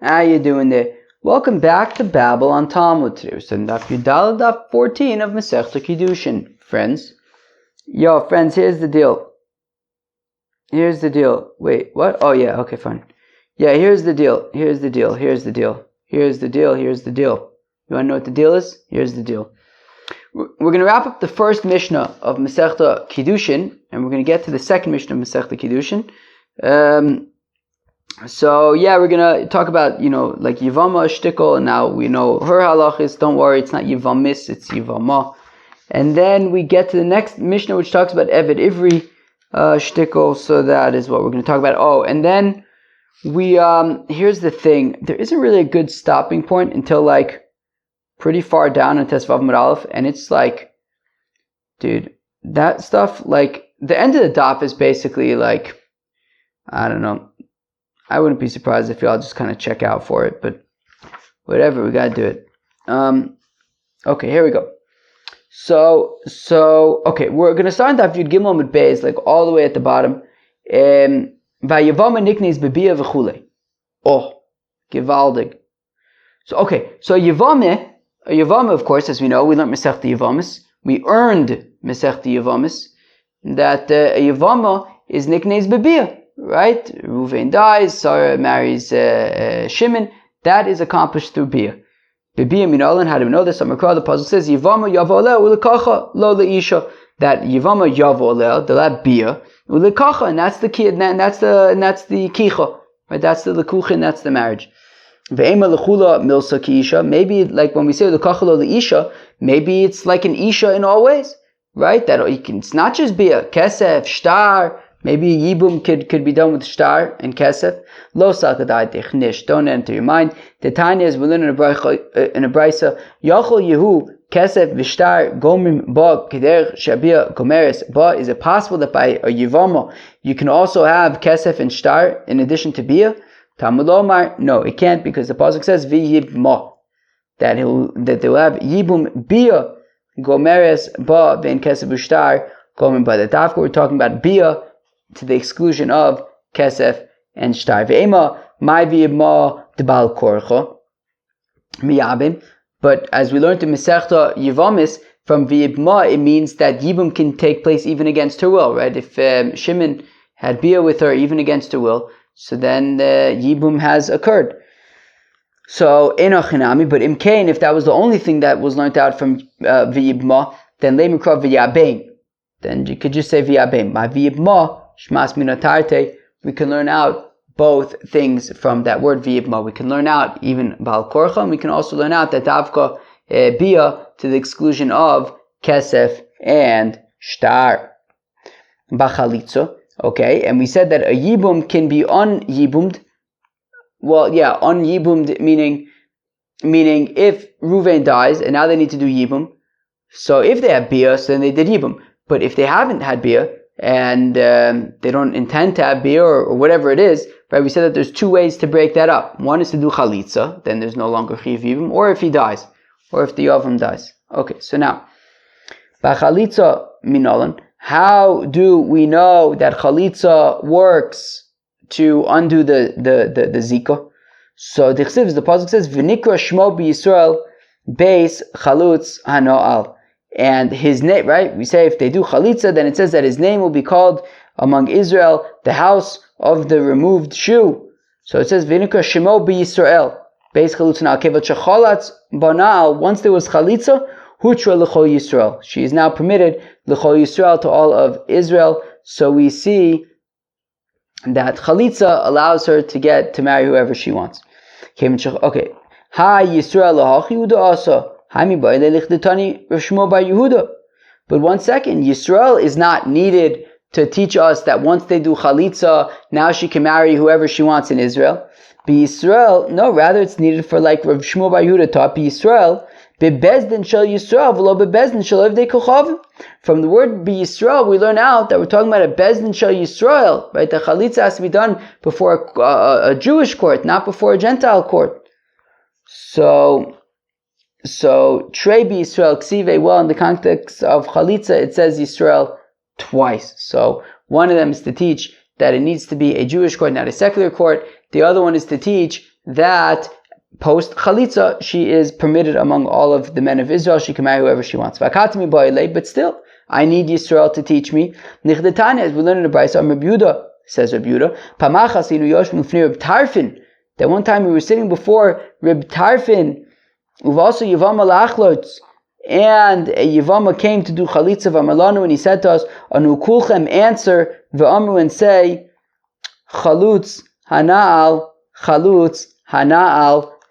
How you doing there? Welcome back to Babel on Talmud today. We're studying Daf Yudal, Daf 14 of Masechta Kiddushin, friends. Yo, friends, here's the deal. Wait, what? Oh yeah, okay, fine. Yeah, here's the deal. You wanna know what the deal is? Here's the deal. We're going to wrap up the first Mishnah of Masechta Kiddushin, and we're going to get to the second Mishnah of Masechta Kiddushin. So yeah, we're gonna talk about, like Yivama shtickle, and now we know her halachis. Don't worry, it's not Yivamis, it's Yivama. And then we get to the next Mishnah, which talks about Eved Ivri shtickle. So that is what we're gonna talk about. Oh, and then we here's the thing: there isn't really a good stopping point until like pretty far down in Tesvav Mud Aleph, and it's like, dude, that stuff, like the end of the daf is basically like, I don't know. I wouldn't be surprised if y'all just kind of check out for it, but whatever, we gotta do it. Okay, here we go. So okay, we're gonna start in Daf Yud Gimel with Beis, like all the way at the bottom. Vayavama niknes bebia v'chule. Oh, gewaldig. So okay, so Yavama, of course, as we know, we learned Masechta Yavamis. We earned Masechta Yavamis that Yavama is niknes bebia. Right? Reuven dies, Sarah marries Shimon. That is accomplished through Bia. Bibia Minolan, how do we know this? The puzzle says, Yivama Yavoleh Ulikacha Lo Leisha. That Yivama Yavoleh, the lab Bia, Ulikacha, and that's the key, and that's the Kicha. Right? That's the Lekuchin, that's the marriage. Ve'ema Lechula Milsa Kiisha. Maybe like when we say Ulikacha Lo Leisha, maybe it's like an Isha in all ways. Right? That it's not just Bia, Kesef, Shtar. Maybe Yibum could be done with Shtar and Kesef. Lo Sakadai Technish. Don't enter your mind. The Tanya is within in a Braisa. Yachol Yehu Kesef Vishtar Gomrim Ba Keder Shabia Gomeres Ba. Is it possible that by a Yivama you can also have Kesef and Shtar in addition to Bia? Talmud Omar, no, it can't, because the pasuk says V'yibma, that they will have Yibum Bia Gomeres Ba Vein Kesef Vishtar Gomrim Ba. The Tafka we're talking about Bia to the exclusion of Kesef and Shtar. Ve'ema my v'yibma debal korcha miyabim. But as we learned in Masechta Yivamis, from v'yibma it means that Yibum can take place even against her will, right? If Shimon had Bia with her even against her will, so then the Yibum has occurred. So enochinami, but imkain, if that was the only thing that was learned out from v'yibma, then le'mikra v'yabein. Then you could just say v'yabein. My v'yibma Shmas minotarte, we can learn out both things from that word v'yibma. We can learn out even Baal Korcha, and we can also learn out that Davka Bia to the exclusion of Kesef and Shtar. Bachalitza, okay, and we said that a Yibum can be un-Yibumed. Well, yeah, un-Yibumed meaning if Reuven dies and now they need to do Yibum. So if they have Bia, so then they did Yibum. But if they haven't had Bia, and they don't intend to have Bia or whatever it is, right? We said that there's two ways to break that up. One is to do Chalitza, then there's no longer Chiv Yibum, or if he dies, or if the Yavam dies. Okay, so now, by Chalitza Minolan, how do we know that Chalitza works to undo the Zika? So the Chsiv, the pasuk says, V'nikra Shmo b'Yisrael Beis Chalutz Hano'al. And his name, right? We say if they do chalitza, then it says that his name will be called among Israel the house of the removed shoe. So it says V'nikra Shemo b'Yisrael Beis Chalutz Hano'al Kevat shecholatz banal. Once there was chalitza, hutra l'chol Yisrael. She is now permitted l'chol Yisrael to all of Israel. So we see that chalitza allows her to marry whoever she wants. Okay. Ha Yisrael l'hach Yehuda asa. But one second, Yisrael is not needed to teach us that once they do chalitza, now she can marry whoever she wants in Israel. But Yisrael, no, rather it's needed for like Rav Shmuel bar Yehuda taught, Yisrael, bebezdin shel Yisrael, v'lo bebezdin shel evdei kochavim. From the word Yisrael, we learn out that we're talking about a bezdin shel Yisrael, right? The chalitza has to be done before a Jewish court, not before a Gentile court. So Trei Yisrael Ksive, well, in the context of Chalitza, it says Yisrael twice. So one of them is to teach that it needs to be a Jewish court, not a secular court. The other one is to teach that post chalitza, she is permitted among all of the men of Israel. She can marry whoever she wants. But still, I need Yisrael to teach me. As we learn in the Brisa, Reb Yehuda, says Reb Yehuda, that one time we were sitting before Reb Tarfin, we've also Yavama Lachlotz, and a Yavama came to do chalitza v'amalanu, and he said to us, Anu kulchem answer v'amru and say, chalutz hana'al,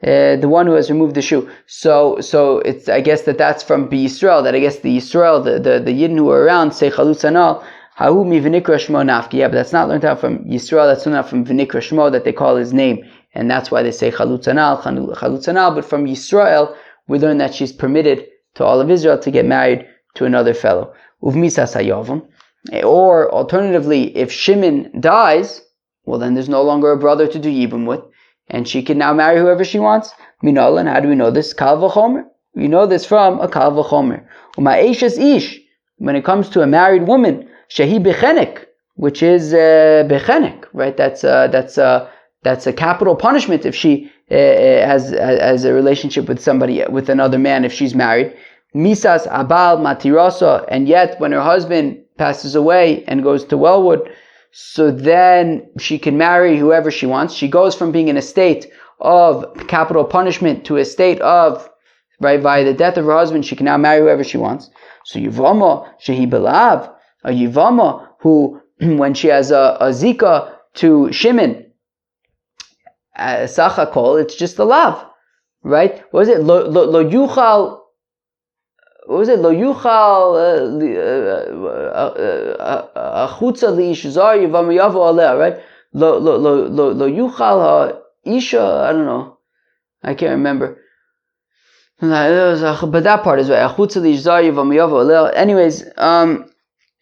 the one who has removed the shoe. So it's, I guess that's from Yisrael, that I guess the Yisrael, the Yidden who are around say chalutz hana'al, hahu mi v'nikra shmo nafki. Yeah, but that's not learned out from Yisrael, that's learned out from v'nikra shmo, that they call his name. And that's why they say chalutz hana'al. But from Yisrael, we learn that she's permitted to all of Israel to get married to another fellow. Uvmisas hayavam. Or alternatively, if Shimon dies, well then there's no longer a brother to do yibum with, and she can now marry whoever she wants. Minol, and how do we know this? Kal v'chomer. We know this from a kal v'chomer. Uma'eshes ish. When it comes to a married woman, shehi bechenek, which is bechenek, right? That's a capital punishment if she has a relationship with somebody, with another man, if she's married. Misas abal matirasa, and yet when her husband passes away and goes to Wellwood, so then she can marry whoever she wants. She goes from being in a state of capital punishment to a state of, right, by the death of her husband, she can now marry whoever she wants. So Yivama shehi belav, a Yivama who, when she has a zika to Shimon, Sachakol, it's just a lav, right? What was it? Lo yuchal. What was it? Lo yuchal achutza liish zar yivam yavo aleh, right? Lo yuchal isha. I don't know. I can't remember. But that part is right. Achutza liish zar yivam yavo aleh. Anyways,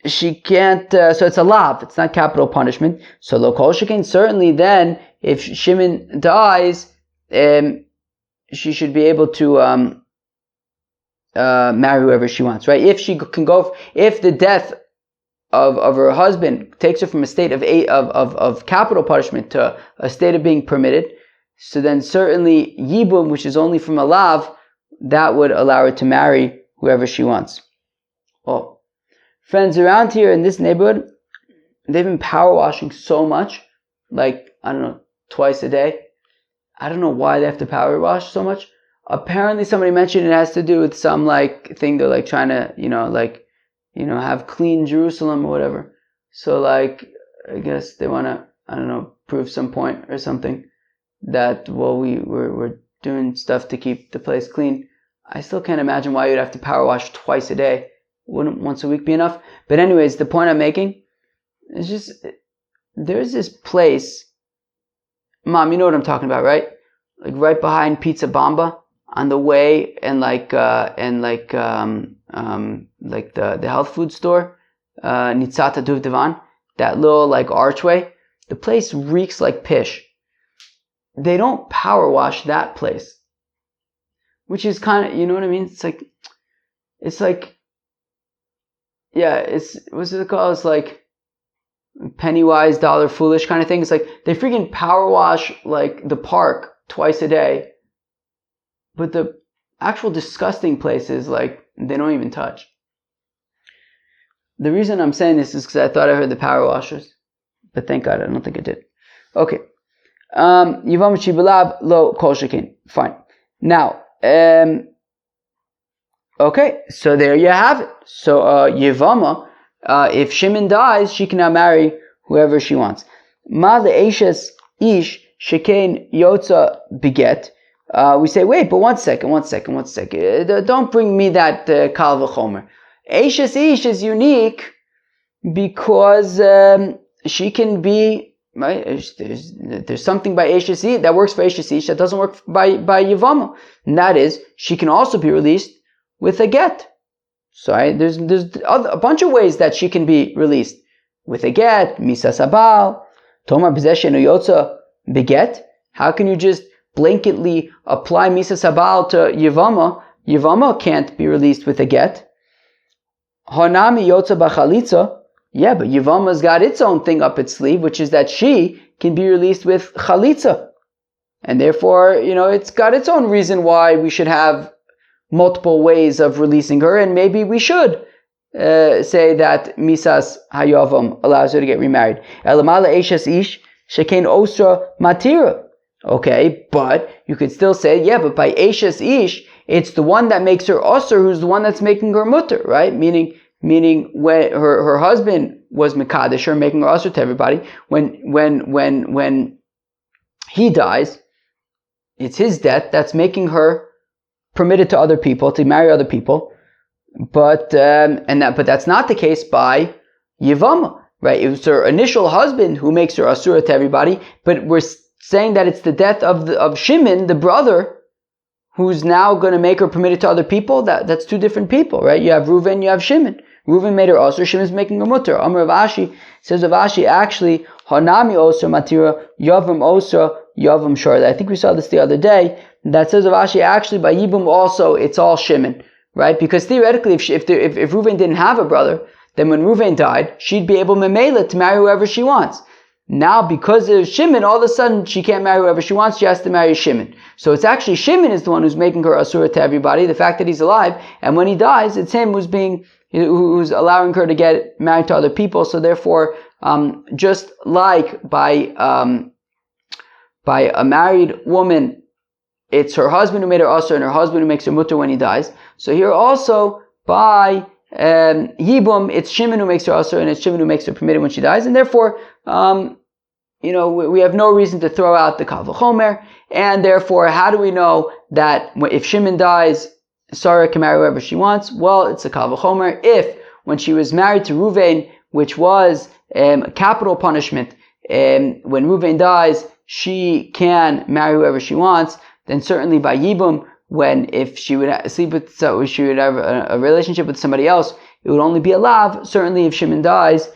she can't. So it's a lav. It's not capital punishment. So lo kol shekin, certainly then, if Shimon dies, she should be able to marry whoever she wants, right? If she can go, if the death of her husband takes her from a state of capital punishment to a state of being permitted, so then certainly yibum, which is only from a lav, that would allow her to marry whoever she wants. Oh, friends, around here in this neighborhood, they've been power washing so much, like, I don't know, twice a day. I don't know why they have to power wash so much. Apparently somebody mentioned it has to do with some like thing they're like trying to, have clean Jerusalem or whatever. So like, I guess they want to, I don't know, prove some point or something that, well, we're doing stuff to keep the place clean. I still can't imagine why you'd have to power wash twice a day. Wouldn't once a week be enough? But anyways, the point I'm making is just, there's this place, Mom, you know what I'm talking about, right? Like right behind Pizza Bamba on the way, and the health food store, Nitzata Duvdevan, that little like archway. The place reeks like pish. They don't power wash that place, which is kind of, you know what I mean? It's like, yeah, what's it called? It's like penny wise, dollar foolish kind of thing. It's like they freaking power wash like the park twice a day, but the actual disgusting places, like, they don't even touch. The reason I'm saying this is because I thought I heard the power washers, but thank God I don't think I did. Okay. Yivam Shibulab lo kol shekin. Fine. Now, okay, so there you have it. So Yivama, if Shimon dies, she can now marry whoever she wants. Ma le'eshes ish shekain yotza beget. We say, wait, but one second. Don't bring me that kal v'chomer. Eshes ish is unique because she can be, right? There's something by Eshes ish that works for Eshes ish that doesn't work by Yivama, and that is she can also be released with a get. So there's a bunch of ways that she can be released with a get. Misa sabal, tomar possession uyotza beget. How can you just blanketly apply Misa sabal to Yivama? Yivama can't be released with a get. Hanami yotza b'chalitza. Yeah, but Yivama's got its own thing up its sleeve, which is that she can be released with chalitza. And therefore, it's got its own reason why we should have multiple ways of releasing her, and maybe we should say that Misas Hayavam allows her to get remarried. Elamala Eishes Ish Shekain Osra Matira. Okay, but you could still say, yeah, but by Eishes Ish, it's the one that makes her Osr who's the one that's making her mutter, right? Meaning when her husband was Mekadesh, her making her Osr to everybody, when he dies, it's his death that's making her permitted to other people, to marry other people. But that's not the case by Yivama, right? It was her initial husband who makes her Asura to everybody, but we're saying that it's the death of Shimon, the brother, who's now going to make her permitted to other people. That's two different people, right? You have Reuven, you have Shimon. Reuven made her Asura, Shimon's making her mutter. Amr Rav Ashi says Rav Ashi actually Hanami Osra Matira, Yavam Osra, Yavam Shor. I think we saw this the other day. That says Rav Ashi actually by Yibum also it's all Shimon, right? Because theoretically, if Reuven didn't have a brother, then when Reuven died, she'd be able Memela to marry whoever she wants. Now, because of Shimon, all of a sudden she can't marry whoever she wants. She has to marry Shimon. So it's actually Shimon is the one who's making her Asura to everybody. The fact that he's alive, and when he dies, it's him who's allowing her to get married to other people. So therefore, just like by a married woman, it's her husband who made her Asur and her husband who makes her mutter when he dies. So here also by Yibum, it's Shimon who makes her Asur and it's Shimon who makes her permitted when she dies. And therefore, we have no reason to throw out the Kal V'chomer. And therefore, how do we know that if Shimon dies, Sarah can marry whoever she wants? Well, it's a Kal V'chomer. If when she was married to Reuven, which was capital punishment, when Reuven dies, she can marry whoever she wants, then certainly by Yibum, if she would she would have a relationship with somebody else, it would only be a lav. Certainly if Shimon dies,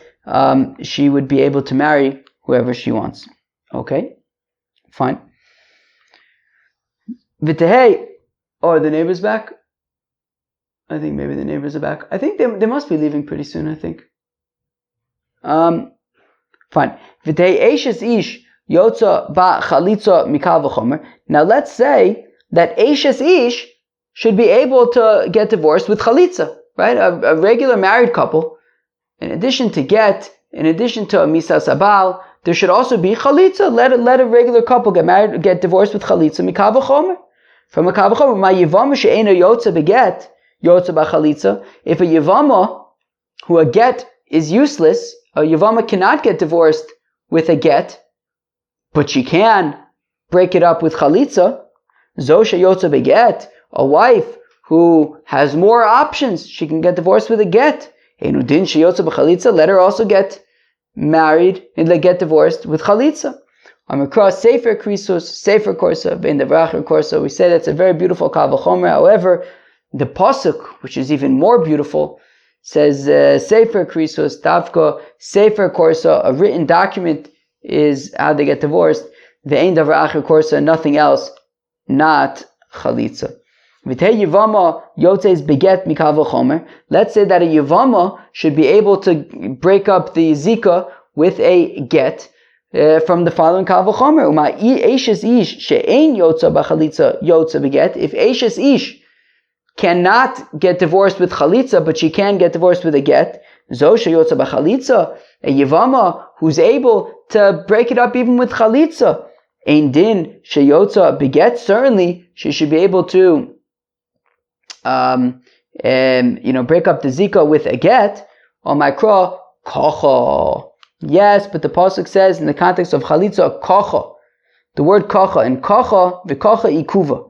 she would be able to marry whoever she wants. Okay? Fine. V'tehei, are the neighbors back? I think maybe the neighbors are back. I think they must be leaving pretty soon, I think. Fine. V'tehei eishes ish yotza ba chalitza mikal v'chomer. Now let's say that Eishes Ish should be able to get divorced with chalitza, right? A regular married couple, in addition to Misas Abal, there should also be chalitza. Let a regular couple get divorced with chalitza mikal v'chomer. From a kal v'chomer, my yivama she'ena yotza beget yotza ba chalitza. If a yivama who a get is useless, a yivama cannot get divorced with a get, but she can break it up with chalitza. Zosha yotza beget, a wife who has more options, she can get divorced with a get. Enudin sheyotza b'chalitza, let her also get married and get divorced with chalitza. Across Sefer Krisus, Sefer Korsa, in the Vracher Korsa, we say that's a very beautiful Kal V'chomer. However, the pasuk, which is even more beautiful, says Sefer Krisus, Tavka, Sefer Korsa, a written document is how they get divorced. The Ein Davar Acher Korsa, nothing else, not chalitza. V'tei yivama yotzes beget mikal v'chomer. Let's say that a yivama should be able to break up the zika with a get from the following kal v'chomer. Uma eishes ish she'ein yotza b'chalitza yotza beget. If eishes ish cannot get divorced with chalitza, but she can get divorced with a get, zosha yotza b'chalitza, a yivama who's able to break it up even with chalitza. Ein din sheyotza beget, certainly she should be able to break up the zika with a get. On my kra kocha. Yes, but the pasuk says in the context of chalitza kocha. The word kocha, and kocha v'kocha ikuva,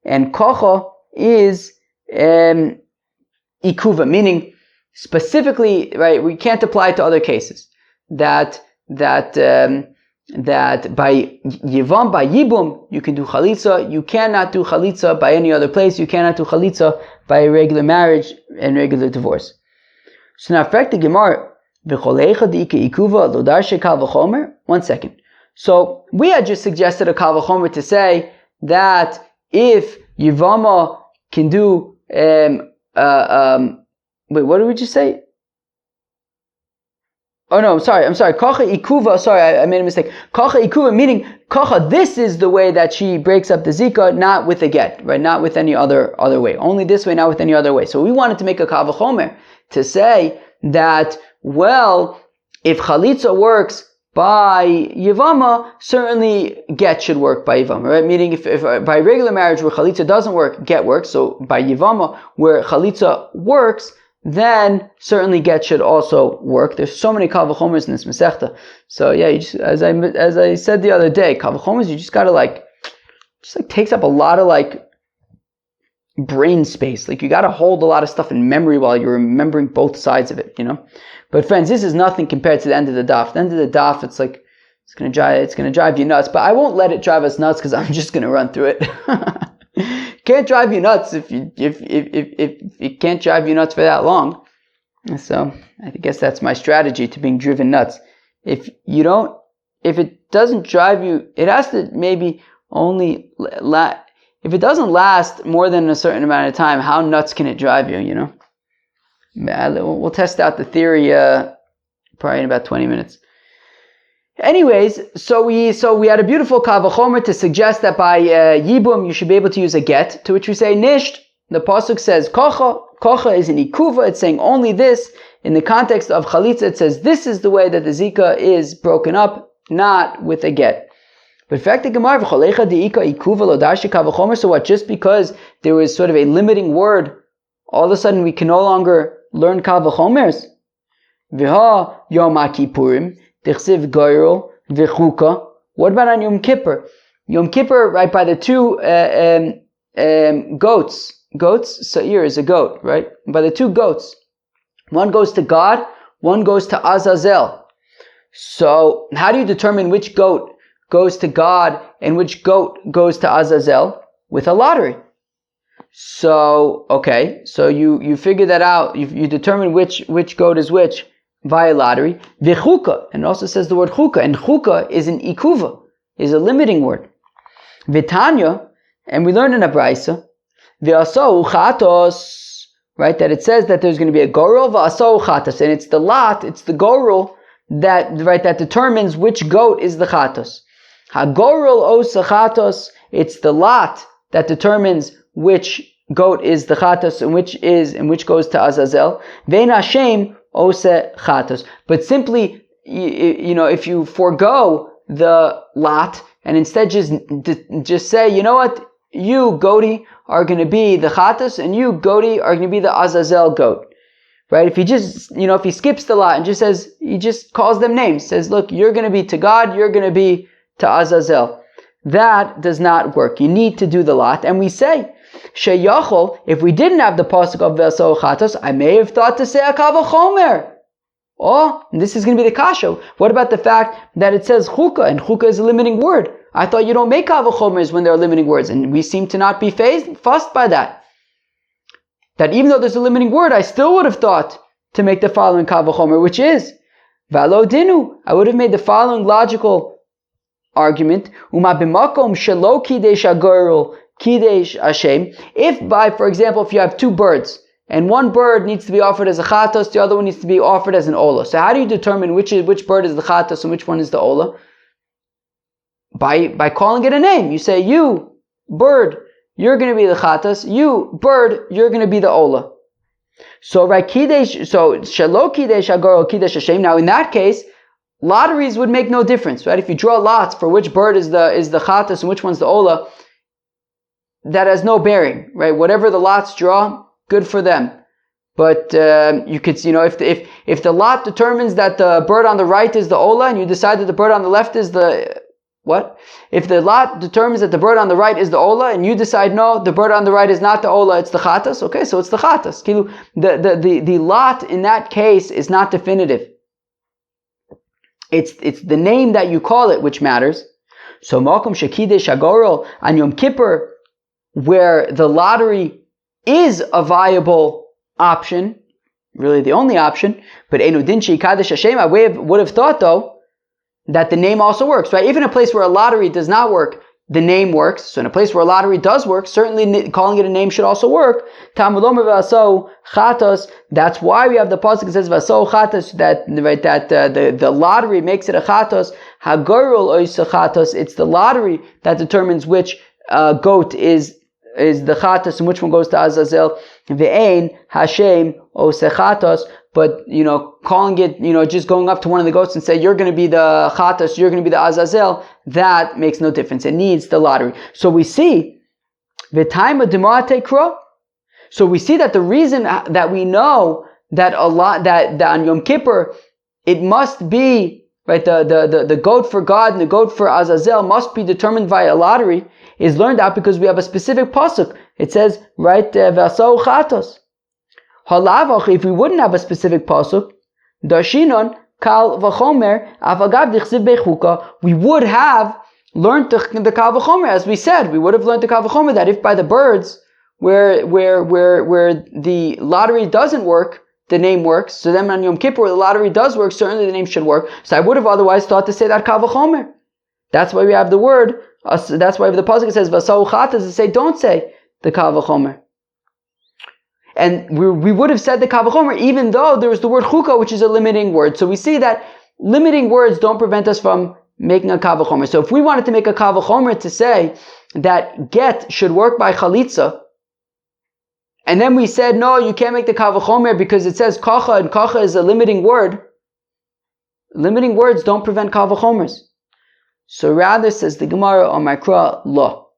and kocha is ikuva, meaning specifically, right? We can't apply it to other cases. That by Yibum, you can do chalitza. You cannot do chalitza by any other place. You cannot do chalitza by a regular marriage and regular divorce. So now, the Gemara, one second. So we had just suggested a kal v'chomer to say that if Yivama can do, wait, what did we just say? Oh no, I'm sorry. Kocha ikuva, sorry, I made a mistake. Kocha ikuva, meaning kocha, this is the way that she breaks up the zika, not with a get, right? Not with any other way. Only this way, not with any other way. So we wanted to make a kavachomer to say that, well, if chalitza works by Yivama, certainly get should work by Yivama, right? Meaning if by regular marriage where chalitza doesn't work, get works. So by Yivama, where chalitza works, then certainly get should also work. There's so many kal v'chomers in this Masechta. So yeah, you just, as I said the other day, kal v'chomers, you just gotta takes up a lot of brain space. You gotta hold a lot of stuff in memory while you're remembering both sides of it, But friends, this is nothing compared to the end of the daf. The end of the daf, it's gonna drive you nuts. But I won't let it drive us nuts because I'm just gonna run through it. Can't drive you nuts if it can't drive you nuts for that long. So I guess that's my strategy to being driven nuts. If it doesn't drive you, it has to maybe only if it doesn't last more than a certain amount of time, how nuts can it drive you? We'll test out the theory probably in about 20 minutes. Anyways, so we had a beautiful kavachomer to suggest that by yibum you should be able to use a get, to which we say nisht. The pasuk says kocha is an ikuva. It's saying only this. In the context of chalitza, it says this is the way that the zika is broken up, not with a get. But fact the gemara v'cholecha diika ikuva lo darshi kavachomer. So what? Just because there was sort of a limiting word, all of a sudden we can no longer learn kavachomers. V'ha yom kippurim. Tichsiv goyrel v'chuka. What about on Yom Kippur? Yom Kippur, right, by the two goats. Sa'ir is a goat, right? By the two goats. One goes to God, one goes to Azazel. So, how do you determine which goat goes to God and which goat goes to Azazel? With a lottery. So, okay, so you figure that out. You determine which goat is which via lottery. V'chuka, and it also says the word chuka, and chuka is an ikuva, is a limiting word. V'tanya, and we learned in a brayso, v'asau chatos, right, that it says that there's going to be a gorel v'asau chatos, and it's the gorel that determines which goat is the chatos. Ha-gorel osa chatos, it's the lot that determines which goat is the chatos and which goes to Azazel. Vein Hashem ose chatos. But simply, if you forego the lot and instead just say, you know what, you goaty are going to be the chatos and you goaty are going to be the Azazel goat. Right? If he just, if he skips the lot and he just calls them names, says, look, you're going to be to God, you're going to be to Azazel. That does not work. You need to do the lot. And we say, Sheyachol, if we didn't have the pasuk of V'asau chatos, I may have thought to say a kavachomer. Oh, this is going to be the kasha. What about the fact that it says chuka, and chuka is a limiting word? I thought you don't make kavachomers when there are limiting words, and we seem to not be fussed by that. That even though there's a limiting word, I still would have thought to make the following kavachomer, which is valo dinu. I would have made the following logical argument: Uma b'makom shelo kidesh agorul kidesh Hashem. If for example, if you have two birds, and one bird needs to be offered as a chatos, the other one needs to be offered as an ola. So how do you determine which bird is the chatos and which one is the ola? By calling it a name. You say, you, bird, you're going to be the chatos. You, bird, you're going to be the ola. So, right, shelo kidesh agorul kidesh Hashem. Now in that case, lotteries would make no difference, right? If you draw lots for which bird is the chatos and which one's the ola, that has no bearing, right? Whatever the lots draw, good for them. But you could, if the lot determines that the bird on the right is the ola, and you decide that the bird on the left is the what? If the lot determines that the bird on the right is the ola, and you decide no, the bird on the right is not the ola, it's the chatas. Okay, so it's the chatas. The lot in that case is not definitive. It's the name that you call it which matters. So Malkum Shekidesh Agorol on Yom Kippur, where the lottery is a viable option, really the only option, but Einu Din Sheikadesh Hashem, I would have thought though that the name also works, right? Even a place where a lottery does not work, the name works. So in a place where a lottery does work, certainly calling it a name should also work. That's why we have the pasuk that says vaso chatos, that the lottery makes it a chatos. Hagorul oisa chatos. It's the lottery that determines which goat is the chatos and which one goes to Azazel. Ve'ein Hashem osechatos. But, calling it, just going up to one of the goats and say, you're going to be the Chatas, you're going to be the Azazel, that makes no difference. It needs the lottery. So we see, so we see that the reason that we know that that on Yom Kippur, it must be, right, the goat for God and the goat for Azazel must be determined via a lottery, is learned out because we have a specific pasuk. It says, right, Vasau Chatos. If we wouldn't have a specific pasuk, Dashinon Kal V'chomer Avagav Dichsiv Bechuka, we would have learned the Kal V'chomer, as we said. We would have learned the Kal V'chomer that if by the birds where the lottery doesn't work, the name works. So then on Yom Kippur, where the lottery does work, certainly the name should work. So I would have otherwise thought to say that Kal V'chomer. That's why we have the word. That's why the pasuk says Vasau Chatas to say don't say the Kal V'chomer. And we would have said the Kal V'chomer even though there was the word chukah, which is a limiting word. So we see that limiting words don't prevent us from making a Kal V'chomer. So if we wanted to make a Kal V'chomer to say that get should work by chalitza, and then we said, no, you can't make the Kal V'chomer because it says kacha, and kacha is a limiting word. Limiting words don't prevent Kal V'chomers. So rather, says the Gemara on Makra, lo.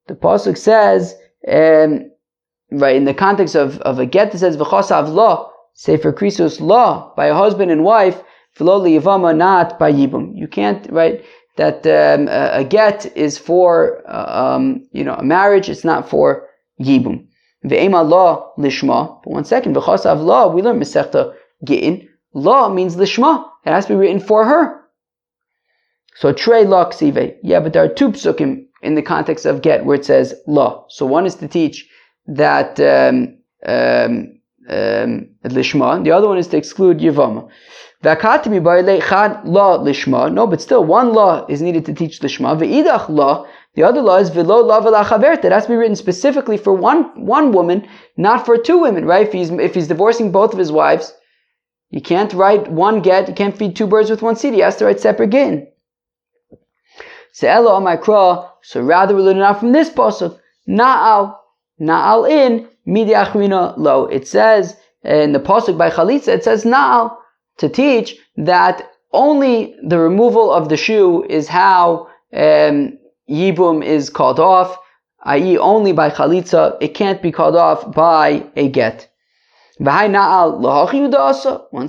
The pasuk says, right, in the context of a get, it says v'chosav lo, sefer krisus lo, by a husband and wife, v'lo liyavama, not by yibum. You can't, right, that a get is for a marriage, it's not for yibum. Ve'ema lo lishma. But one second, v'chosav lo, we learn mesechta gittin. Lo means lishma. It has to be written for her. So trei lo ksive. Yeah, but there are two psukim in the context of get where it says lo. So one is to teach that lishma, the other one is to exclude yivama. V'akatimi ba'ilei chad law lishma. No, but still one law is needed to teach lishma. Ve'idach law, the other law is v'lo law v'lachavert. It has to be written specifically for one woman, not for two women, right? If he's divorcing both of his wives, you can't write one get, you can't feed two birds with one seed. He has to write separate gittin. So rather we learn out from this pasuk, na'al in midi achrina lo. It says in the pasuk by chalitza, it says na'al, to teach that only the removal of the shoe is how yibum is called off, i.e. only by chalitza. It can't be called off by a get. One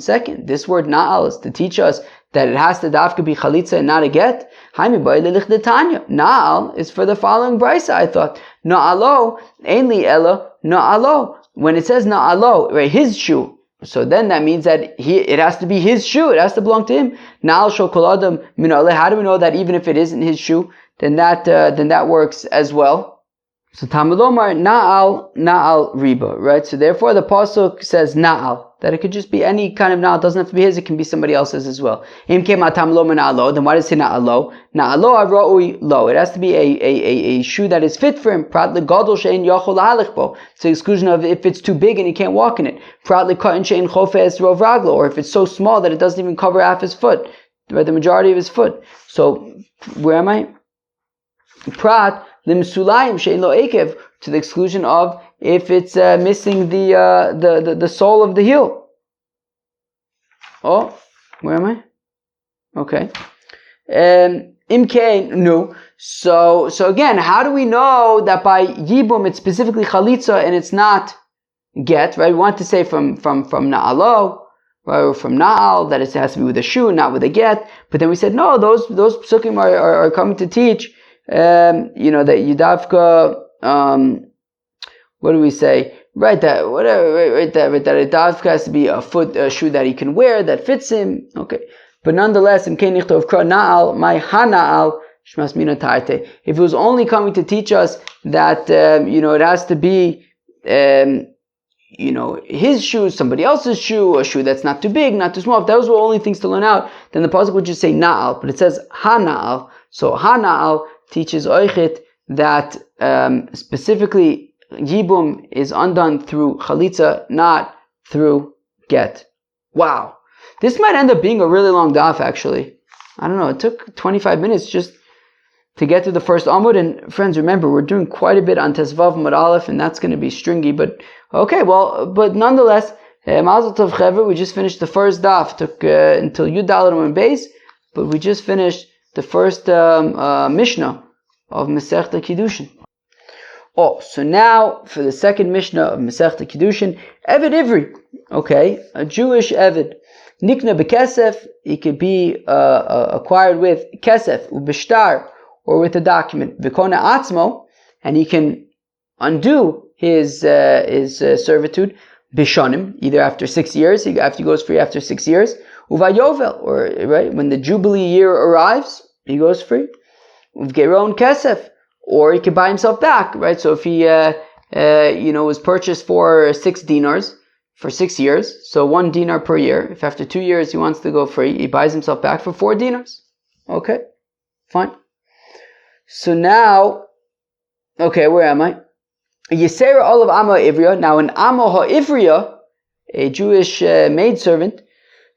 second, this word na'al is to teach us that it has to dafka be chalitza and not a get. Na'al is for the following brisa, I thought. Na'alo, ainli ella, na'alo. When it says na'alo, right, his shoe, so then that means that it has to be his shoe, it has to belong to him. Na'al shokoladam minale. How do we know that even if it isn't his shoe, then that works as well? So Tamilomar na'al riba, right? So therefore the pasuk says na'al, that it could just be any kind of na'al. It doesn't have to be his, it can be somebody else's as well. Im kema tamilomar na'alo, then why does it say na'alo? Na'alo aroi lo. It has to be a shoe that is fit for him. Prat legadol she'en yochol lahalich bo. It's the exclusion of if it's too big and he can't walk in it. Prat lekatan she'en chofes rov raglo, or if it's so small that it doesn't even cover half his foot, right, the majority of his foot. So where am I? Prat limsulayim she'en lo ekev, to the exclusion of if it's missing the sole of the heel. Oh, where am I? Okay. Imkein, no. So again, how do we know that by yibum it's specifically chalitza and it's not get? Right? We want to say from na'alo, right, or from na'al, that it has to be with a shoe, not with a get. But then we said no, those psukim are coming to teach. That yudavka, what do we say? Right, that whatever, right, that it has to be a shoe that he can wear that fits him. Okay, but nonetheless, in keinichto of kra na'al, my hana'al shmas mina tarte. If it was only coming to teach us that it has to be his shoe, somebody else's shoe, a shoe that's not too big, not too small. If those were only things to learn out, then the pasuk would just say na'al, but it says hana'al. So hana'al teaches Oichit that specifically Yibum is undone through Chalitza, not through Get. Wow. This might end up being a really long daf, actually. I don't know, it took 25 minutes just to get to the first Amud. And friends, remember, we're doing quite a bit on Tesvav Mud Aleph, and that's going to be stringy. But okay, but nonetheless, Mazel Tov Chevra, we just finished the first daf. Took until Yud Daled Amud Beis, but we just finished the first Mishnah of Masechta Kiddushin. Oh, so now for the second Mishnah of Masechta Kiddushin, Eved Ivri. Okay, a Jewish Eved. Nikna bekesef, he could be acquired with kesef, ubishtar, or with a document. Vikona atzmo, and he can undo his servitude. Bishonim, either after 6 years, after he goes free after 6 years. Uvayovel, or right when the Jubilee year arrives, he goes free. Uvgeron kesef, or he can buy himself back, right? So if he was purchased for 6 dinars for 6 years, so 1 dinar per year. If after 2 years he wants to go free, he buys himself back for 4 dinars. Okay, fine. So now, okay, where am I? Yisera olav Amo Ivriya. Now an Amo HaIvriya, a Jewish maidservant,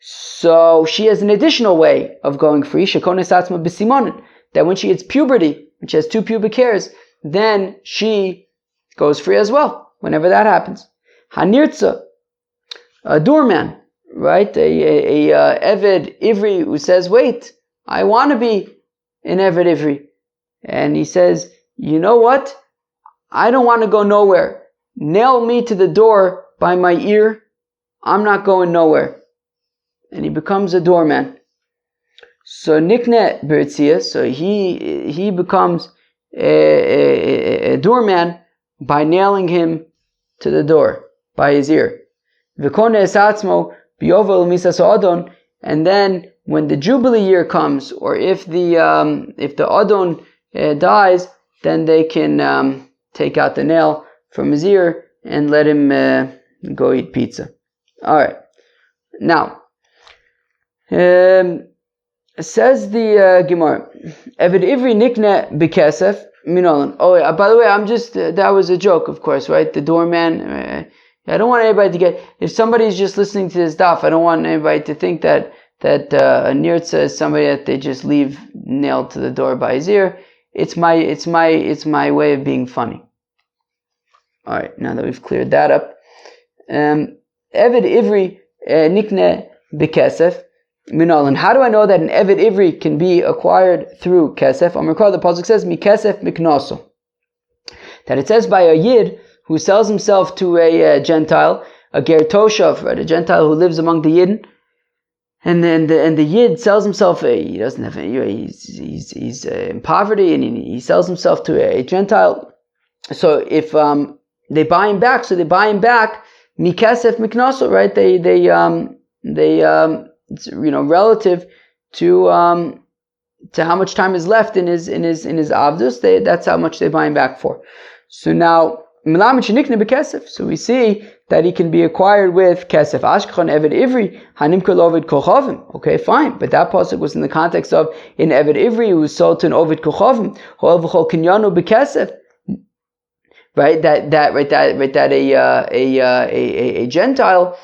so she has an additional way of going free. Shekones atzma b'simonin. That when she hits puberty, when she has 2 pubic hairs, then she goes free as well, whenever that happens. Hanirtza, a doorman, right? A Eved Ivri who says, wait, I want to be an Eved Ivri. And he says, you know what? I don't want to go nowhere. Nail me to the door by my ear. I'm not going nowhere. And he becomes a doorman. So Nikne Bertzia, so he becomes a doorman by nailing him to the door by his ear. And then when the Jubilee year comes, or if the Adon dies, then they can take out the nail from his ear and let him go eat pizza. Alright. Now, says the Gemara, Eved Ivri Nikne Bekesef Minolan. Oh, yeah, by the way, I'm just, that was a joke, of course, right? The doorman, I don't want anybody to get, if somebody's just listening to this daf, I don't want anybody to think that a nirtza is somebody that they just leave nailed to the door by his ear. It's my way of being funny. Alright, now that we've cleared that up. Eved Ivri Nikne Bekesef Minolan. How do I know that an Eved Ivri can be acquired through Kesef? I'm recall the pasuk says Mikesef Miknoso. That it says by a Yid who sells himself to a Gentile, a Ger Toshav, right, a Gentile who lives among the Yidden, and then the Yid sells himself. He doesn't have any. He's in poverty, and he sells himself to a Gentile. So if they buy him back, Mikesef Miknoso, right? They it's, relative to how much time is left in his avdus. That's how much they buy him back for. So now. So we see that he can be acquired with kesef. Ashkechon Eved Ivri hanimkar lovid kochavim. Okay, fine, but that pasuk was in the context of an Eved Ivri who was sold to an ovid kochavim. Hoel v'chol kinyanu bekesef. Right, that a Gentile,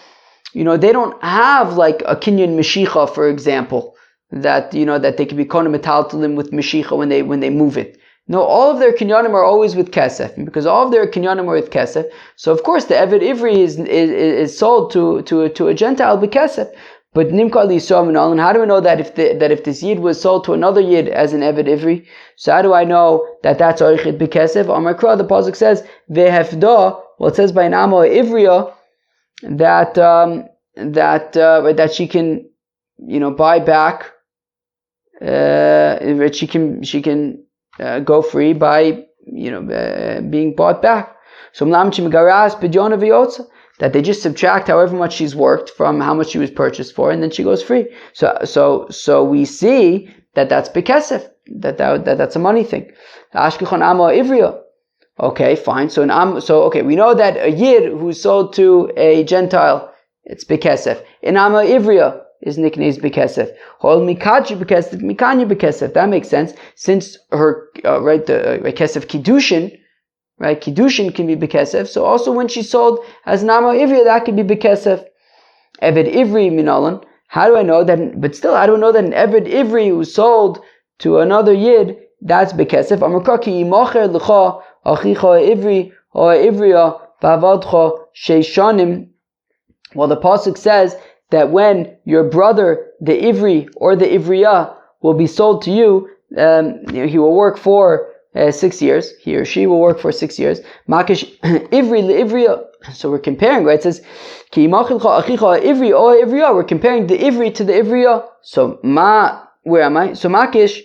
they don't have like a kinyan meshicha, for example, that they can be kohen metaltalim with meshicha when they move it. No, all of their kinyanim are always with kesef, and because all of their kinyanim are with kesef, so of course the Eved Ivri is sold to a Gentile b'kesef. But nimkar liyisrael minal, and how do we know that if this Yid was sold to another Yid as an Eved Ivri? So how do I know that that's oichet b'kesef? Amar Kra, the pasuk says vehefda. Well, it says by an Amo Ivriya that she can buy back. She can. Go free by being bought back. So that they just subtract however much she's worked from how much she was purchased for, and then she goes free. So we see that's bekesef, that's a money thing. Ashkechon Amo Ivriya. Okay, fine. So we know that a Yid who's sold to a Gentile, it's bekesef. In Amo Ivriya, is niknes bekesef. Hol mikachi bekesef, mikanya bekesef. That makes sense, since her the kesef kiddushin, right? Kiddushin can be bekesef. So also when she sold as nama ivri, that could be bekesef. Eved ivri minalan. How do I know that? But still, I don't know that an eved ivri who sold to another yid, that's bekesef. Amarkaki imocher lecha achicha ivri or ivriya vavadcha sheishanim. Well, the pasuk says that when your brother, the ivri or the ivriya, will be sold to you, he will work for 6 years. He or she will work for 6 years. Makish ivri leivriya. So we're comparing, right? It says ki imachilcha achicha ivri or ivriya. We're comparing the ivri to the ivriya. So where am I? So makish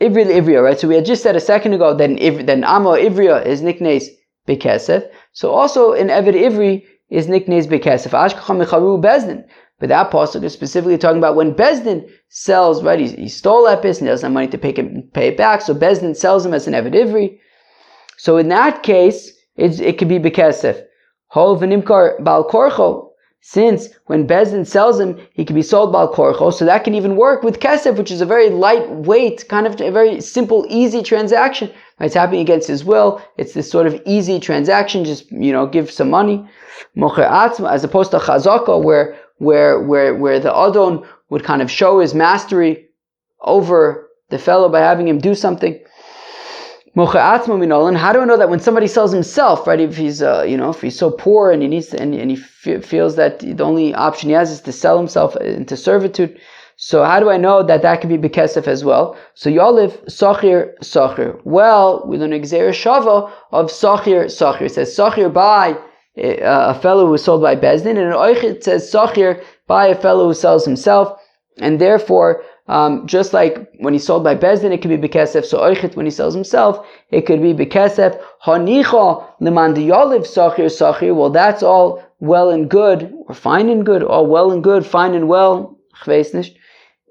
ivri leivriya, right? So we had just said a second ago that amma ivriya is niknes bekesef. So also in eved ivri is niknes bekesef. Ashkacha mecharu bezdin. But that pasuk is specifically talking about when Bezdin sells, right? He stole epis and he doesn't have money to pay it back. So Bezdin sells him as an eved ivri. So in that case, it could be bekesef. Hol v'nimkar bal korcho. Since when Bezdin sells him, he can be sold bal korcho. So that can even work with kesef, which is a very lightweight, kind of a very simple, easy transaction. Right? It's happening against his will. It's this sort of easy transaction. Just, give some money. Mocher atzma, as opposed to chazaka, where the adon would kind of show his mastery over the fellow by having him do something. How do I know that when somebody sells himself, right? If he's if he's so poor and he needs to, and he feels that the only option he has is to sell himself into servitude. So how do I know that could be bekesef as well? So Yoliv sachir. Well, we learn a gzeira shava of sachir. It says sachir by a fellow who is sold by Bezdin, and in Oichit says sachir by a fellow who sells himself, and therefore just like when he's sold by Bezdin, it could be bekesef. So Oichit, when he sells himself, it could be bekesef. Hanicha leman diyoliv sachir. Well, that's all well and good, or fine and good, all well and good, fine and well.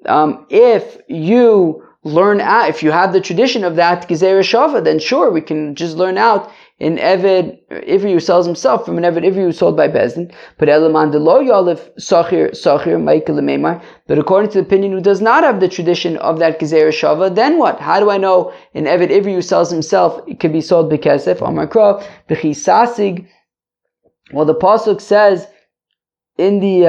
If you learn out, if you have the tradition of that Gezerah Shava, then sure, we can just learn out in Eved Ivri who sells himself from an Eved Ivri who's sold by Bezdin. But Elaman Delo Yoliv Sachir Michael Meimar. But according to the opinion who does not have the tradition of that Gezerah Shava, then what? How do I know in Eved Ivri who sells himself it could be sold Bekesef? Amar Kro B'chi Sasig. Well, the pasuk says in the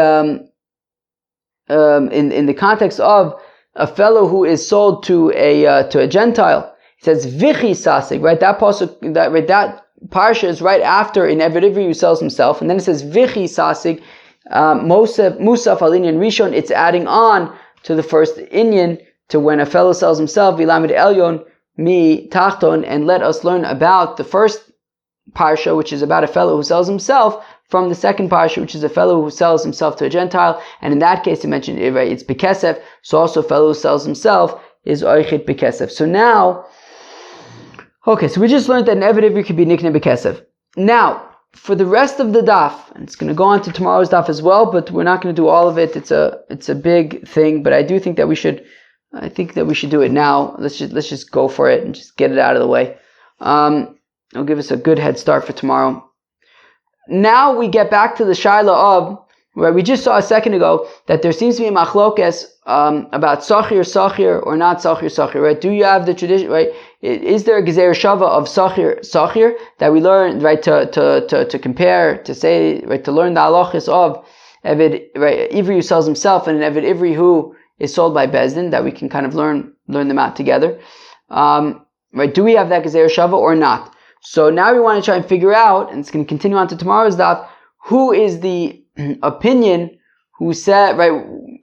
in the context of a fellow who is sold to a Gentile, it says vichi sasig, right? That pasuk, that parsha is right after in Eved Ivri who sells himself, and then it says vichi sasig, musaf al inyan rishon. It's adding on to the first inyan, to when a fellow sells himself, vilamid elyon mi tachton, and let us learn about the first parsha, which is about a fellow who sells himself, from the second parsha, which is a fellow who sells himself to a Gentile, and in that case, he mentioned it's bekesef. So also, a fellow who sells himself is oichit bekesef. So now, okay, so we just learned that an Eved Ivri could be nikne bekesef. Now, for the rest of the daf, and it's going to go on to tomorrow's daf as well, but we're not going to do all of it. It's a big thing, but I do think that we should. I think that we should do it now. Let's just go for it and just get it out of the way. It'll give us a good head start for tomorrow. Now we get back to the shaila of, where we just saw a second ago, that there seems to be a machlokes about sachir or not sachir, right? Do you have the tradition, right? Is there a gezer shava of sachir that we learn, right, to compare, to say, right, to learn the halachis of Eved, right, Ivri who sells himself and an Eved Ivri who is sold by Bezdin, that we can kind of learn them out together. Right? Do we have that gezer shava or not? So now we want to try and figure out, and it's going to continue on to tomorrow's daf, who is the opinion who said, who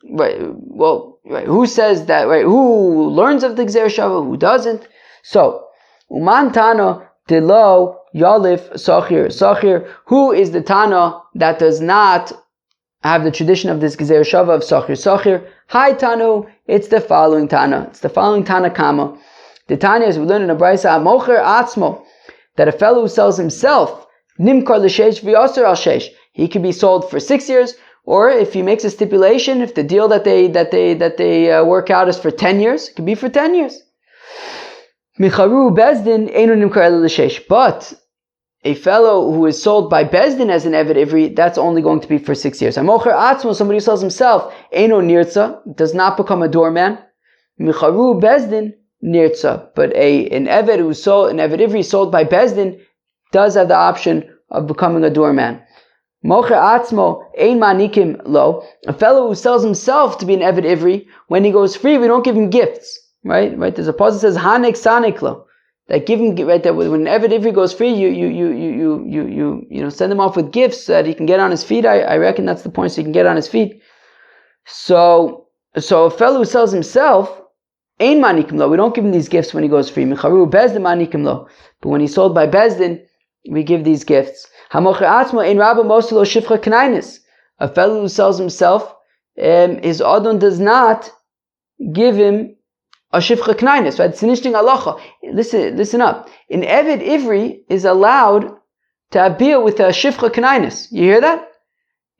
says that, right, who learns of the Gzer Shava, who doesn't. So, Uman Tana Delo Yalif Sachir, who is the Tana that does not have the tradition of this Gzer Shava of Sachir? Hi Tanu, it's the following Tana. It's the following Tana Kama. The Tanya, as we learn in a Braisa, Mocher Atzmo, that a fellow who sells himself, nimkar l'sheish v'yasser al sheish, he can be sold for 6 years, or if he makes a stipulation, if the deal that they work out is for 10 years, it can be for 10 years. Micharu bezdin einu nimkar l'sheish, but a fellow who is sold by Bezdin as an Eved Ivri, that's only going to be for 6 years. Hamocher Atzmo, somebody who sells himself, Eino Nirtza, does not become a doorman. Micharu Bezdin Nirtza, but an Eved Ivri sold by Bezdin does have the option of becoming a doorman. Mocher Atzmo Ein Manikim Lo, a fellow who sells himself to be an Eved Ivri, when he goes free, we don't give him gifts. Right? There's a passage that says Hanek Sanik Lo. That give him, right, that when an Eved Ivri goes free, you send him off with gifts so that he can get on his feet. I reckon that's the point, so he can get on his feet. So a fellow who sells himself, Ein Manikim Lo, we don't give him these gifts when he goes free. Micharu Bezdin Manikim Lo. But when he's sold by Bezdin, we give these gifts. Hamocher Atzmo Ein Rabba Moselo Shifcha Knainis. A fellow who sells himself, his Adon does not give him a shifcha knainis, right? It's an interesting halacha. Listen up. An Eved Ivri is allowed to have bia with a shifcha knainis. You hear that?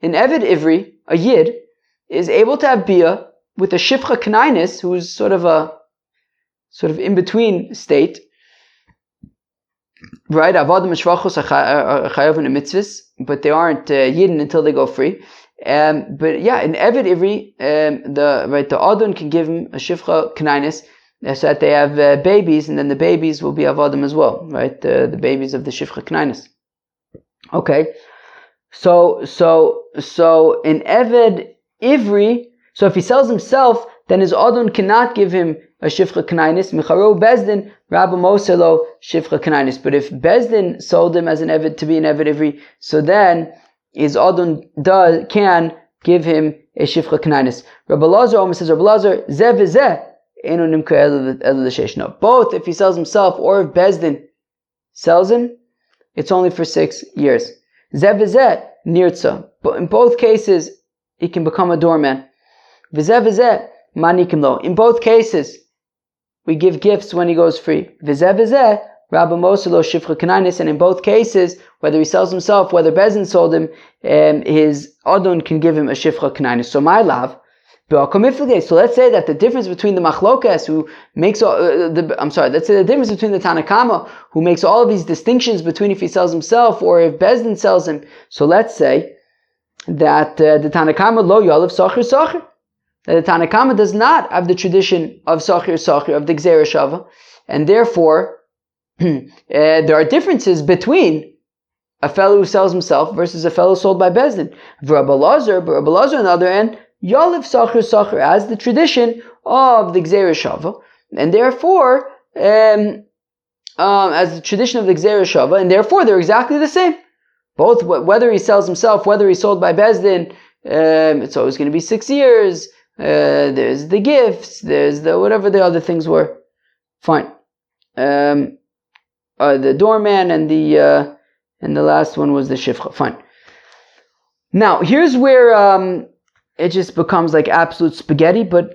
An Eved Ivri, a yid, is able to have bia with a shifcha knainis, who's sort of in between state, right? Avodim shvachos are chayavim in mitzvahs, but they aren't yidden until they go free. But yeah, in Eved Ivri, the Adon can give him a shifcha knainis, so that they have babies, and then the babies will be avodim as well, right? The babies of the shifcha knainis. Okay, so in Eved Ivri, so if he sells himself, then his Adon cannot give him a shifcha knainis. Micharo Bezdin Rabba Moselo shifcha knainis. But if Bezdin sold him as an Eved to be an Eved Ivri, so then his Adon can give him a shifcha knainis. Rabbi Lazar almost says, Rabbi Lazar, zeh v'zeh, eno nimka el l'sheish. No, both if he sells himself or if Bezdin sells him, it's only for 6 years. Zeh v'zeh, nirtza. But in both cases, he can become a doorman. V'zeh v'zeh, manikim lo. In both cases, we give gifts when he goes free. V'zeh v'zeh, Rabba Moselo shifcha knainis, and in both cases, whether he sells himself, whether Bezdin sold him, his Adon can give him a shifcha knainis. So my love, so let's say that the difference between the machlokas who makes let's say the difference between the Tanakama who makes all of these distinctions between if he sells himself or if Bezdin sells him. So let's say that the Tanakama lo yalav sachir sachir, that the Tanakama does not have the tradition of sachir sachir, of the gzeira shava, and therefore there are differences between a fellow who sells himself versus a fellow sold by Bezdin. Rabbi Lazar, on the other hand, Yaliv Sachir Sachir as the tradition of the Gzeira Shava, and therefore, as the tradition of the Gzeira Shava, and therefore they're exactly the same. Both, whether he sells himself, whether he's sold by Bezdin, it's always going to be 6 years. There's the gifts, there's the whatever the other things were. Fine. The doorman and the last one was the shifcha. Fine. Now here's where it just becomes like absolute spaghetti. But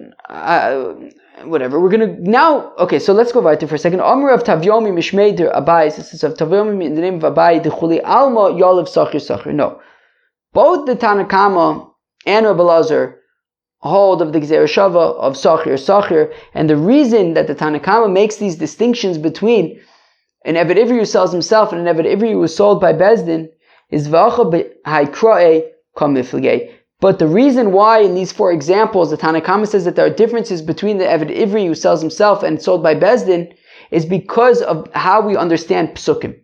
whatever. We're gonna now. Okay, so let's go weiter for a second. Amr of Tavyomi Mishmei der Abai. This is of Tavyomi in the name of Abai. The Chuli Alma Yolav Sachir Sachir. No, both the Tanakama and Rabbi Lazar hold of the Gzeira Shava of Sachir Sachir, and the reason that the Tanakama makes these distinctions between an Eved Ivri who sells himself and an Eved Ivri who was sold by Bezdin is v'acha b'haikra'e kamifligei. But the reason why in these 4 examples the Tanakama says that there are differences between the Eved Ivri who sells himself and sold by Bezdin is because of how we understand psukim.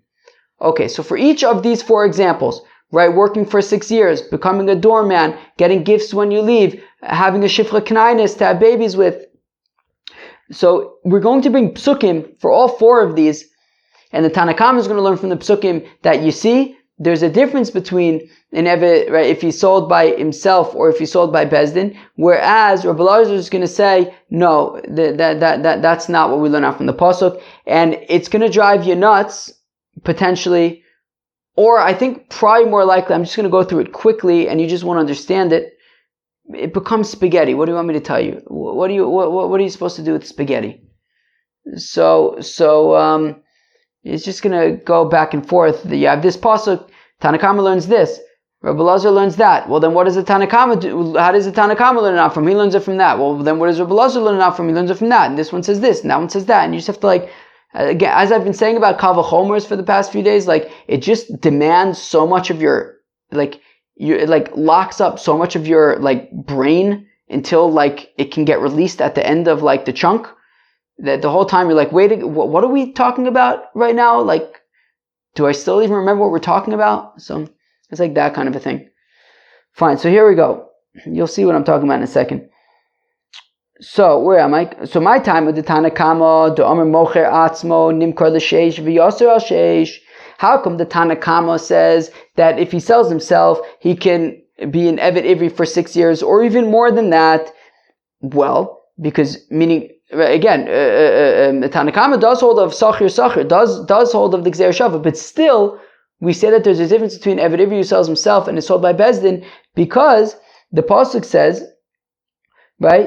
Okay, so for each of these 4 examples, right, working for 6 years, becoming a doorman, getting gifts when you leave, having a shifcha knainis to have babies with. So we're going to bring psukim for all 4 of these, and the Tanakama is going to learn from the psukim that you see, there's a difference between an Eved, right, if he's sold by himself or if he's sold by Bezdin, whereas Rabbi Lazar is going to say, no, that's not what we learn out from the pasuk, and it's going to drive you nuts, potentially, or I think probably more likely, I'm just going to go through it quickly and you just won't understand it. It becomes spaghetti. What do you want me to tell you? What are you supposed to do with spaghetti? So it's just going to go back and forth. You have this pasuk, Tanakama learns this, Rabbi Lazar learns that. Well, then what does the Tanakama do? How does the Tanakama learn it out from? He learns it from that. Well, then what does Rabbi Lazar learn it out from? He learns it from that. And this one says this, and that one says that. And you just have to Again, as I've been saying about Kal V'chomers for the past few days, like, it just demands so much of your, like, it like locks up so much of your like brain until like it can get released at the end of like the chunk, that the whole time you're like, wait, what are we talking about right now? Like, do I still even remember what we're talking about? So it's like that kind of a thing. Fine, so here we go. You'll see what I'm talking about in a second. So where am I? So my time with the Tanakama, the Omer Mocher Atzmo, Nimkar L'Sheish, V'Yasser Al Sheish. How come the Tanakama says that if he sells himself, he can be an Evet Ivri for 6 years, or even more than that? Well, because, meaning, again, the Tanakama does hold of Sachir, does hold of the Gzeir Shava, but still, we say that there's a difference between Evet Ivri who sells himself and is sold by Bezdin, because the Pasuk says, right,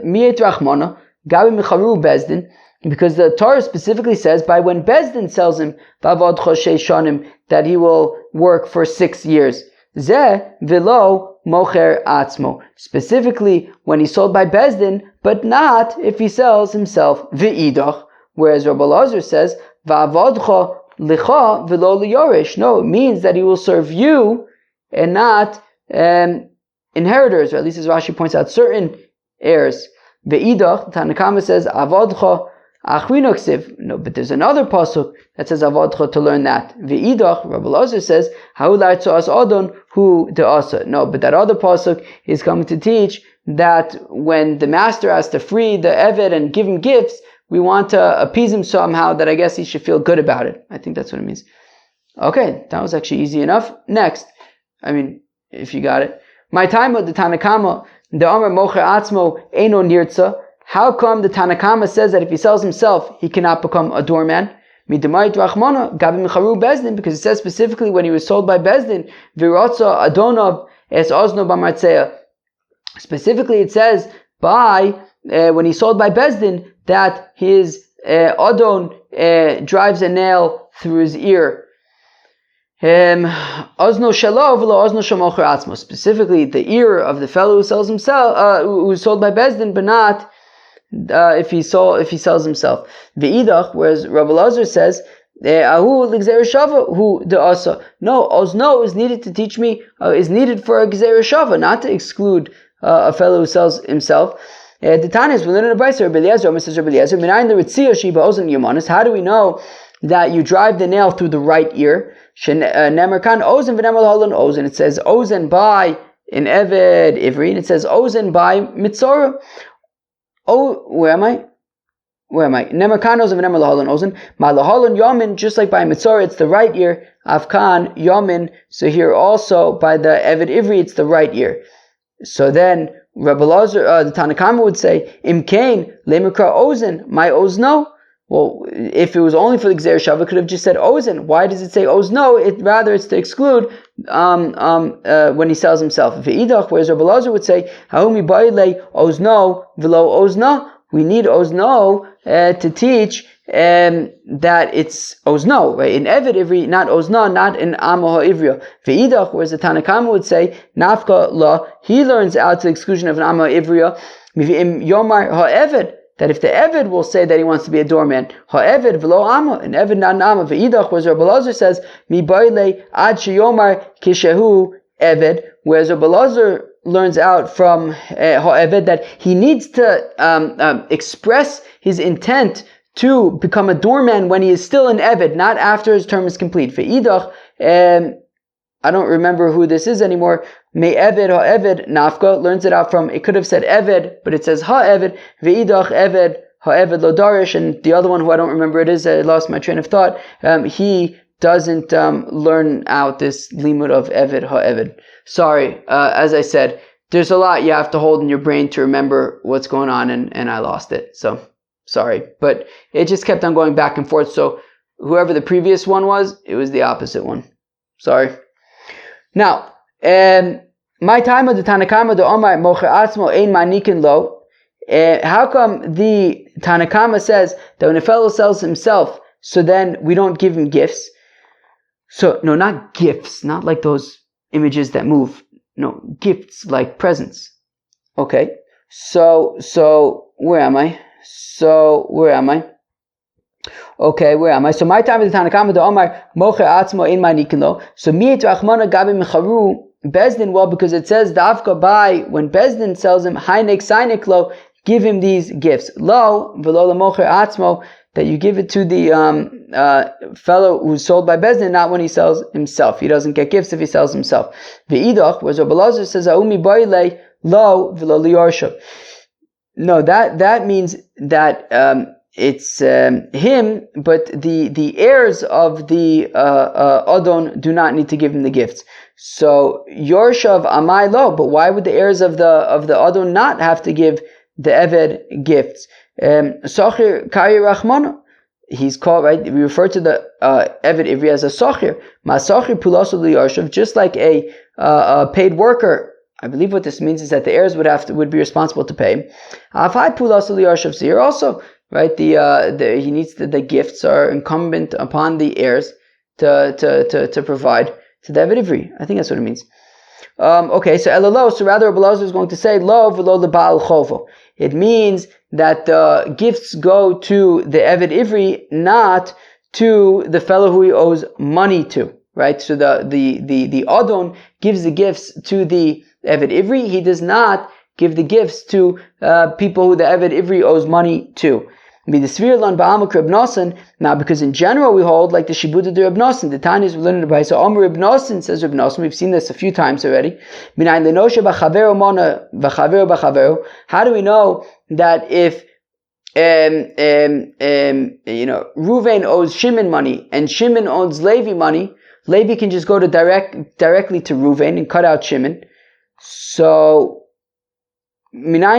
Mi'et Rachmana, Gabi Mecharu Bezdin, because the Torah specifically says by when Bezdin sells him, Vavad Choshe Shanim, that he will work for 6 years. Zeh Vilo Mocher Atzmo. Specifically when he's sold by Bezdin, but not if he sells himself. V'idach. Whereas Rabbi Lazar says, Vavadcha Licha Vilo Liyorish. No, it means that he will serve you and not inheritors, or at least as Rashi points out, certain heirs. Ve'idach, Tanakama says, Avadcha Achrinoksiv. No, but there's another pasuk that says Avadcha to learn that. Ve'idach, Rabbi Lazar says, Haular Tzoas Adon Hu De'asa. No, but that other pasuk is coming to teach that when the master has to free the Eved and give him gifts, we want to appease him somehow, that I guess he should feel good about it. I think that's what it means. Okay, that was actually easy enough. Next. I mean, if you got it. My time with the Tanakama, the Omer Mocher Atzmo Eino Nirtza. How come the Tanakama says that if he sells himself, he cannot become a doorman? Midamait Rachmana Gabi Mecharu Bezdin, because it says specifically when he was sold by Bezdin, Virotza Adonov Es Ozno Bamartzea. Specifically, it says by when he's sold by Bezdin that his Adon drives a nail through his ear. Ozno Shalov lo Ozno Shamocher Atzmo. Specifically, the ear of the fellow who sells himself, who is sold by Bezdin, but not if he sells himself. Ve'idach, whereas Rabbi Lazar says, Ahu l'gzeir shava hu de'asa. No, Ozno is needed to teach me, is needed for a gzeir shava, not to exclude a fellow who sells himself. The Tanis, we learn in the Brayso, Rabbi Eliezer, Mrs. Rabbi Eliezer, Minayin the Ritziyah Shiba Ozon Yomanis. How do we know that you drive the nail through the right ear? Nemerkan Ozen v'nemer l'halon Ozen. It says Ozen by in Eved Ivri, and it says Ozen by Mitzorah. Oh, where am I? Nemerkan Ozen v'nemer l'halon Ozen. Ma l'halon Yamin, just like by Mitzorah, it's the right ear. Afkan Yamin. So here also by the Eved Ivri, it's the right ear. So then Rabbi Lazar, the Tanakama would say, Imkain lemerkra Ozen, my Ozno. Well, if it was only for the Gzeir Shav, it could have just said Ozen. Why does it say Ozno? It's to exclude when he sells himself. Ve'idach, whereas Rabbi Lazar would say, Haumi ba'ilei Ozno v'lo Ozna. We need Ozno to teach that it's Ozno, right? In Eved Ivri, not Ozna, not in Amo Ha'ivriya. Ve'idach, whereas the Tanakama would say, Nafka la, he learns out to the exclusion of an Amo Ha'ivriya. Mivim Yomar Ha'eved, that if the Eved will say that he wants to be a doorman, Ha'eved v'lo Amma, an Eved not an Amma. Ve'idach, whereas Rabbi Lazar says, Mi ba'ilei ad sheyomar kishehu Eved, whereas Rabbi Lazar learns out from Ha'eved that he needs to express his intent to become a doorman when he is still an Eved, not after his term is complete. Ve'idach, I don't remember who this is anymore. May Eved Ha'eved Nafka learns it out from, it could have said Eved, but it says Ha'eved. Ve'idach Eved Ha'eved Lo Darish, and the other one who I don't remember it is, I lost my train of thought. He doesn't learn out this limud of Eved Ha'eved. Sorry, as I said, there's a lot you have to hold in your brain to remember what's going on, and I lost it. So sorry, but it just kept on going back and forth. So whoever the previous one was, it was the opposite one. Sorry. Now, my time of the Tanakama, the Omar Mocher Atzmo Ein Manikin Lo. How come the Tanakama says that when a fellow sells himself, so then we don't give him gifts? So no, not gifts, not like those images that move. No, gifts like presents. Okay. So where am I? Okay, where am I? So my time is the Tanakama the Omar Mocher Atzmo in my Nikino. So Miet Rachmana Gabi Mecharu Bezdin, well, because it says Dafka by when Bezdin sells him Hainik Sainiklo, give him these gifts. Lo Velo Mocher Atzmo, that you give it to the fellow who's sold by Bezdin, not when he sells himself. He doesn't get gifts if he sells himself. Ve'idach, whereas Rabbi Elazar says Aumi Boile Lo Velo Liyarshav. No, that means that it's him, but the heirs of the Adon do not need to give him the gifts. So Yorshav Amai Lo, but why would the heirs of the Adon not have to give the Eved gifts? Sochir Kari Rachmana. He's called, right? We refer to the Eved Ivri as a Sochir. Ma Sochir Pulosu Liyarshav, just like a paid worker. I believe what this means is that the heirs would be responsible to pay. Afai Pulosu Liyarshav. So here also, right? He needs the gifts are incumbent upon the heirs to provide to the Eved Ivri. I think that's what it means. Okay, so Elalo. So rather, Rabbi Elazar is going to say lo v'lo leba'al chovo. It means that the gifts go to the Eved Ivri, not to the fellow who he owes money to. Right? So the Adon gives the gifts to the Eved Ivri. He does not give the gifts to people who the Eved Ivri owes money to. Now, because in general we hold like the Shibuda de Reb Nosson, the Tanyas we learned about. So Amr Reb Nosson says Reb Nosson. We've seen this a few times already. How do we know that if Ruvain owes Shimon money and Shimon owes Levi money, Levi can just go to directly to Ruvain and cut out Shimon. So how do we know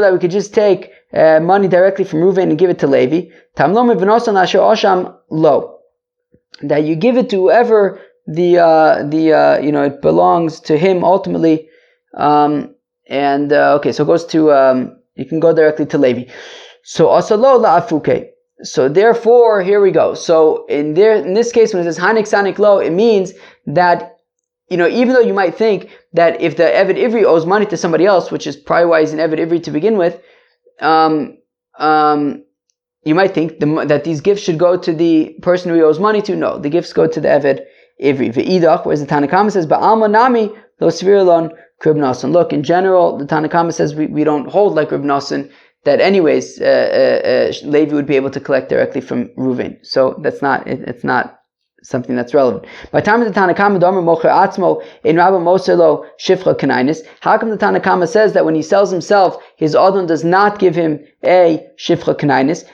that we could just take money directly from Reuven and give it to Levi? That you give it to whoever it belongs to him ultimately. Okay, so it goes to you can go directly to Levi. So asalo la'afuke. So therefore, here we go. So in this case, when it says hanik sanik lo, it means that even though you might think that if the Eved Ivri owes money to somebody else, which is probably why he's an Eved Ivri to begin with, you might think that these gifts should go to the person who he owes money to. No, the gifts go to the Eved Ivri. Ve'idach, whereas the Tanakama says, Ba'alma nami lo svirlon krib nasan. Look, in general, the Tanakama says we don't hold like Reb Nasan, that anyways, Levi would be able to collect directly from Reuven. So it's not something that's relevant. By the time of the Tanakama, Domer Mocher Atzmo in Rabba Moselo Shifra Kanainis. How come the Tanakama says that when he sells himself, his Adon does not give him a Shifra Kanainis?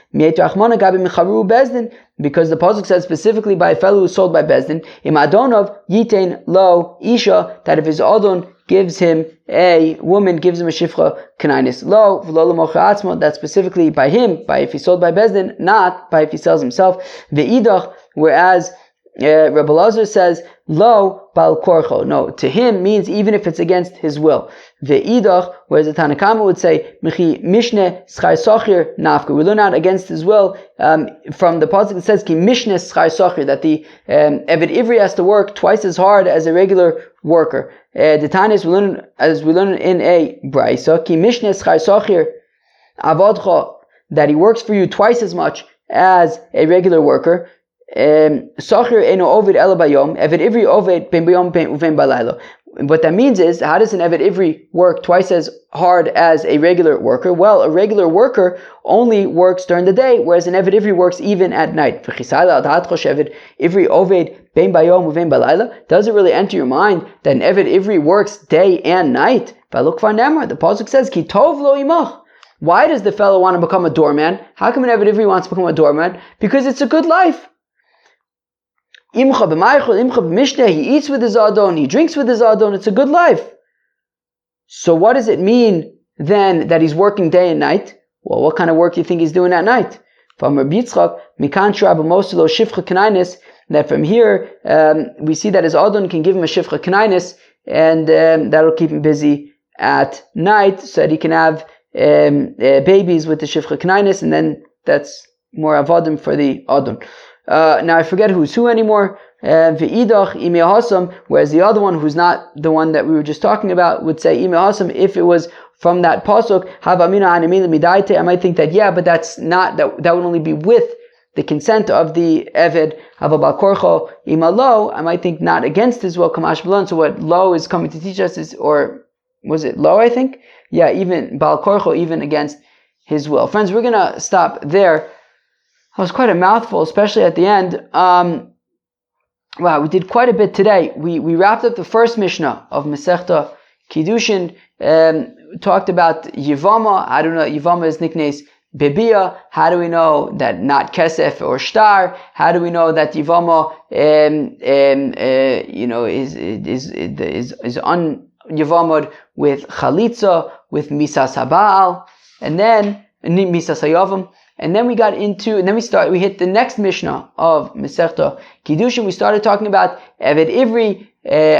Because the pasuk says specifically by a fellow who is sold by Bezdin, Im Adonov Yitain Lo Isha, that if his Adon gives him a woman, gives him a Shifra Kanainis. Lo V'lo Mocher Atzmo, that's specifically by him, by if he's sold by Bezdin, not by if he sells himself. Ve'idach, whereas Rabbi Elazar says, Lo bal korcho. No, to him means even if it's against his will. Ve'idach, whereas the Tanakama would say, Michi mishne schai sochir nafka. We learn out against his will from the pasuk that says, Ki mishne schai sochir, that the Eved Ivri has to work twice as hard as a regular worker. The Tanyas we learn in a brayso, Ki mishne schai sochir avodcha, that he works for you twice as much as a regular worker. Sochir eno ovid ela bayom, Eved Ivri oved ben bayom uven balaylo. What that means is, how does an Eved Ivri work twice as hard as a regular worker? Well, a regular worker only works during the day, whereas an Eved Ivri works even at night. Does it really enter your mind that an Eved Ivri works day and night? The pasuk says, Ki tov lo imach. Why does the fellow want to become a doorman? How come an Eved Ivri wants to become a doorman? Because it's a good life. He eats with his Adon, he drinks with his Adon, it's a good life. So what does it mean then that he's working day and night? Well, what kind of work do you think he's doing at night? From Rabbi Yitzchak, that from here we see that his Adon can give him a Shifcha Kanainis, and that'll keep him busy at night so that he can have babies with the Shifcha Kanainis, and then that's more avodim for the Adon. Now I forget who's who anymore. Ve'idach ime hasam, whereas the other one, who's not the one that we were just talking about, would say ime hasam if it was from that pasuk, I might think that but that's not that would only be with the consent of the Eved. I might think not against his will. So what Lo is coming to teach us is, or was it Lo? I think even Bal Korcho, even against his will. Friends, we're gonna stop there. That was quite a mouthful, especially at the end. Wow, we did quite a bit today. We wrapped up the first Mishnah of Masechta Kiddushin. Talked about Yivama. I don't know. Yivama is nicknamed Bebia. How do we know that not Kesef or Shtar? How do we know that Yivama is un-Yivamad with Chalitza, with Misas Habal, and then Misas Hayavam. And then we hit the next Mishnah of Masechta Kiddushin. We started talking about Eved Ivri,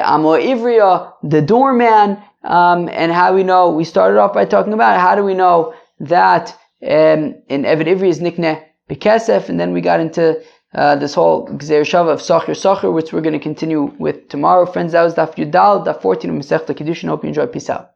Amo Ivriya, the doorman, and how we know. We started off by talking about how do we know that in Eved Ivri is Nikne Bekesef, and then we got into this whole Gzeir Shava of Sachir, which we're going to continue with tomorrow. Friends, that was Daf Yudal, Daf 14 of Masechta Kiddushin. Hope you enjoy. Peace out.